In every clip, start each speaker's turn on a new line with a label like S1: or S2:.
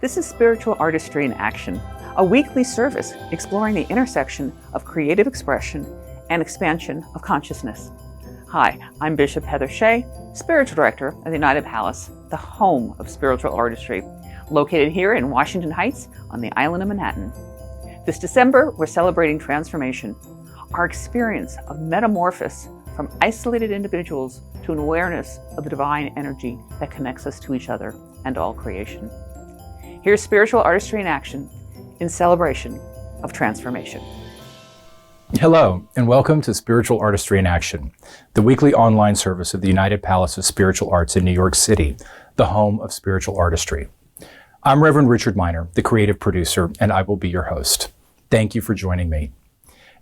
S1: This is Spiritual Artistry in Action, a weekly service exploring the intersection of creative expression and expansion of consciousness. Hi, I'm Bishop Heather Shea, Spiritual Director of the United Palace, the home of spiritual artistry, located here in Washington Heights on the island of Manhattan. This December, we're celebrating transformation, our experience of metamorphosis from isolated individuals to an awareness of the divine energy that connects us to each other and all creation. Here's Spiritual Artistry in Action in celebration of transformation.
S2: Hello, and welcome to Spiritual Artistry in Action, the weekly online service of the United Palace of Spiritual Arts in New York City, the home of spiritual artistry. I'm Reverend Richard Miner, the creative producer, and I will be your host. Thank you for joining me.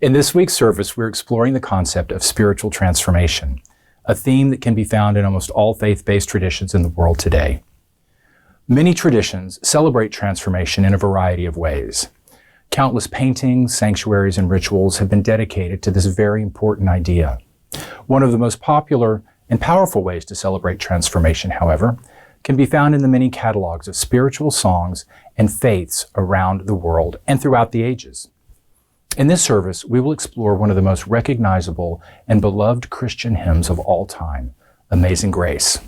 S2: In this week's service, we're exploring the concept of spiritual transformation, a theme that can be found in almost all faith-based traditions in the world today. Many traditions celebrate transformation in a variety of ways. Countless paintings, sanctuaries, and rituals have been dedicated to this very important idea. One of the most popular and powerful ways to celebrate transformation, however, can be found in the many catalogs of spiritual songs and faiths around the world and throughout the ages. In this service, we will explore one of the most recognizable and beloved Christian hymns of all time, Amazing Grace.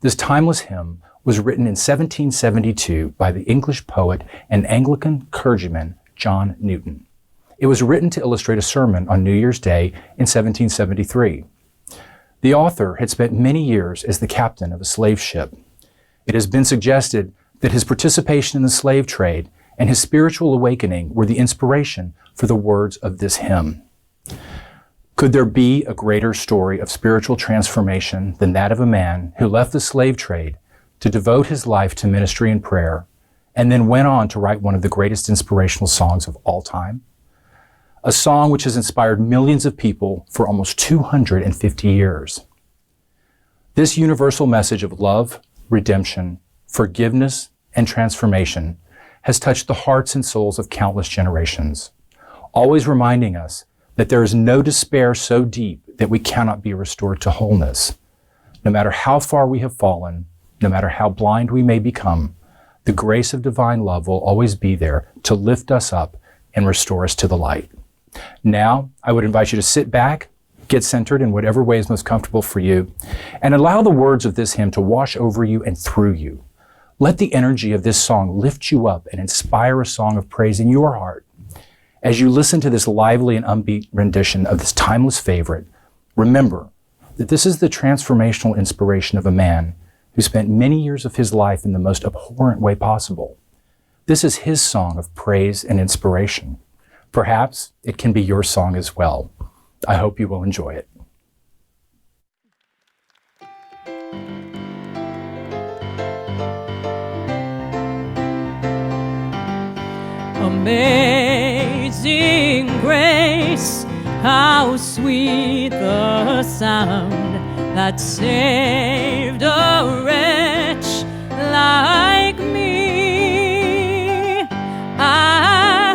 S2: This timeless hymn was written in 1772 by the English poet and Anglican clergyman John Newton. It was written to illustrate a sermon on New Year's Day in 1773. The author had spent many years as the captain of a slave ship. It has been suggested that his participation in the slave trade and his spiritual awakening were the inspiration for the words of this hymn. Could there be a greater story of spiritual transformation than that of a man who left the slave trade to devote his life to ministry and prayer, and then went on to write one of the greatest inspirational songs of all time? A song which has inspired millions of people for almost 250 years. This universal message of love, redemption, forgiveness, and transformation has touched the hearts and souls of countless generations, always reminding us that there is no despair so deep that we cannot be restored to wholeness. No matter how far we have fallen, no matter how blind we may become, the grace of divine love will always be there to lift us up and restore us to the light. Now, I would invite you to sit back, get centered in whatever way is most comfortable for you, and allow the words of this hymn to wash over you and through you. Let the energy of this song lift you up and inspire a song of praise in your heart. As you listen to this lively and upbeat rendition of this timeless favorite, remember that this is the transformational inspiration of a man who spent many years of his life in the most abhorrent way possible. This is his song of praise and inspiration. Perhaps it can be your song as well. I hope you will enjoy it.
S3: Amazing grace, how sweet the sound that saved a wretch like me. I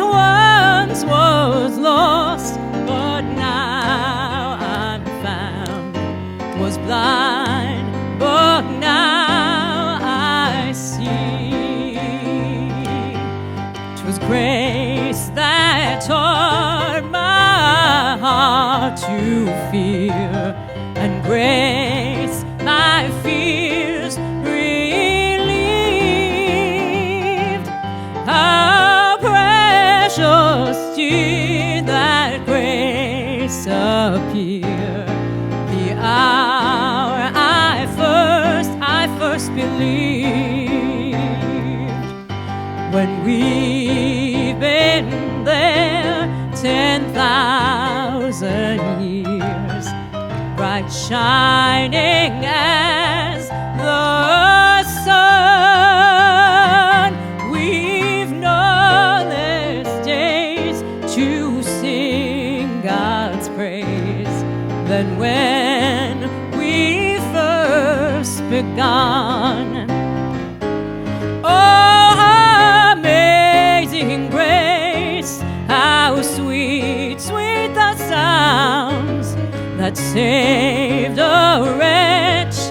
S3: once was lost, but now I'm found, was blind, but now I see. 'Twas grace that taught my heart to fear, and grace my fears relieved. How precious did that grace appear, the hour I first believed. When we've been there 10,000 years, bright shining as the sun, we've numberless days to sing God's praise than when we first begun. Oh, amazing grace, how sweet, sweet the sounds that saved a wretch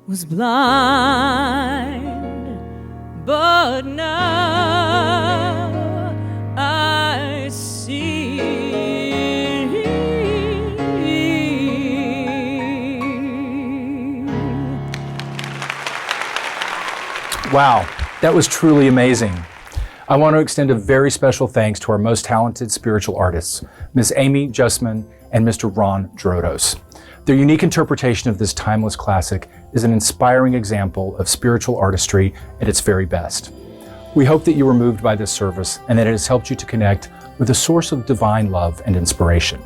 S3: was blind, but now I see.
S2: Wow, that was truly amazing. I want to extend a very special thanks to our most talented spiritual artists, Ms. Amy Justman and Mr. Ron Drodos. Their unique interpretation of this timeless classic is an inspiring example of spiritual artistry at its very best. We hope that you were moved by this service and that it has helped you to connect with a source of divine love and inspiration.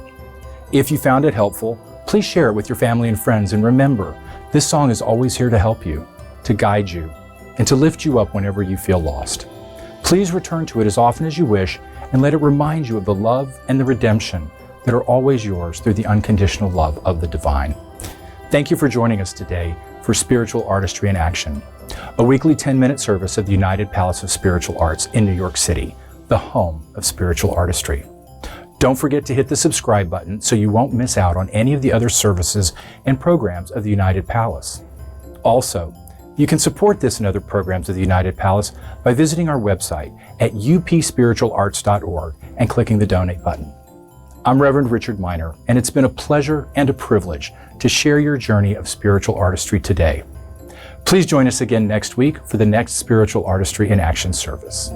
S2: If you found it helpful, please share it with your family and friends, and remember, this song is always here to help you, to guide you, and to lift you up whenever you feel lost. Please return to it as often as you wish and let it remind you of the love and the redemption that are always yours through the unconditional love of the divine. Thank you for joining us today for Spiritual Artistry in Action, a weekly 10-minute service of the United Palace of Spiritual Arts in New York City, the home of spiritual artistry. Don't forget to hit the subscribe button so you won't miss out on any of the other services and programs of the United Palace. Also, you can support this and other programs of the United Palace by visiting our website at upspiritualarts.org and clicking the donate button. I'm Reverend Richard Miner, and it's been a pleasure and a privilege to share your journey of spiritual artistry today. Please join us again next week for the next Spiritual Artistry in Action service.